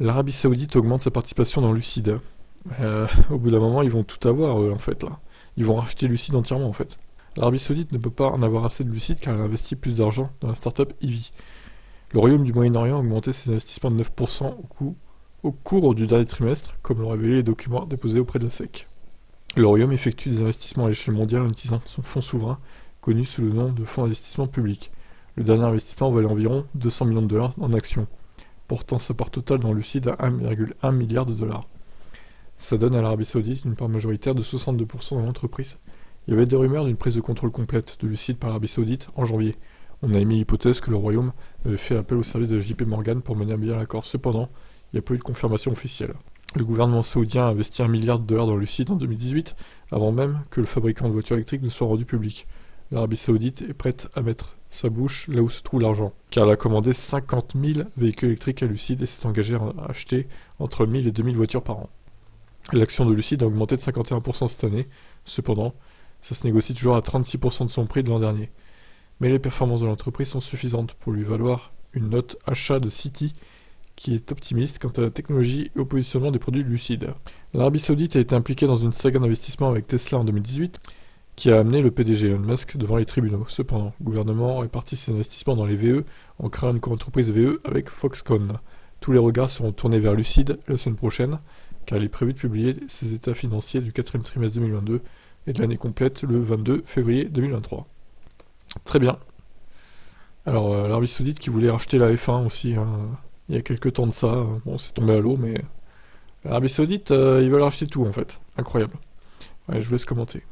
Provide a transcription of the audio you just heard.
L'Arabie Saoudite augmente sa participation dans Lucid. Au bout d'un moment, ils vont tout avoir, en fait, là. Ils vont racheter Lucid entièrement, en fait. L'Arabie Saoudite ne peut pas en avoir assez de Lucid car elle a investi plus d'argent dans la startup Ivy. Le Royaume du Moyen-Orient a augmenté ses investissements de 9% au cours du dernier trimestre, comme l'ont révélé les documents déposés auprès de la SEC. Le Royaume effectue des investissements à l'échelle mondiale en utilisant son fonds souverain, connu sous le nom de fonds d'investissement public. Le dernier investissement valait environ 200 millions de dollars en actions, portant sa part totale dans Lucid à 1,1 milliard de dollars. Ça donne à l'Arabie Saoudite une part majoritaire de 62% dans l'entreprise. Il y avait des rumeurs d'une prise de contrôle complète de Lucid par l'Arabie Saoudite en janvier. On a émis l'hypothèse que le Royaume avait fait appel au service de JP Morgan pour mener à bien l'accord. Cependant, il n'y a pas eu de confirmation officielle. Le gouvernement saoudien a investi 1 milliard de dollars dans Lucid en 2018, avant même que le fabricant de voitures électriques ne soit rendu public. L'Arabie Saoudite est prête à mettre sa bouche là où se trouve l'argent, car elle a commandé 50 000 véhicules électriques à Lucid et s'est engagée à acheter entre 1000 et 2000 voitures par an. L'action de Lucid a augmenté de 51% cette année, cependant, ça se négocie toujours à 36% de son prix de l'an dernier. Mais les performances de l'entreprise sont suffisantes pour lui valoir une note achat de Citi qui est optimiste quant à la technologie et au positionnement des produits Lucid. L'Arabie Saoudite a été impliquée dans une saga d'investissement avec Tesla en 2018 qui a amené le PDG Elon Musk devant les tribunaux. Cependant, le gouvernement répartit ses investissements dans les VE en créant une co-entreprise VE avec Foxconn. Tous les regards seront tournés vers Lucid la semaine prochaine car il est prévu de publier ses états financiers du quatrième trimestre 2022 et de l'année complète le 22 février 2023. Très bien. Alors, l'Arabie Saoudite qui voulait racheter la F1 aussi, il y a quelques temps de ça, bon, c'est tombé à l'eau, mais l'Arabie Saoudite, ils veulent racheter tout en fait. Incroyable. Ouais, je vous laisse commenter.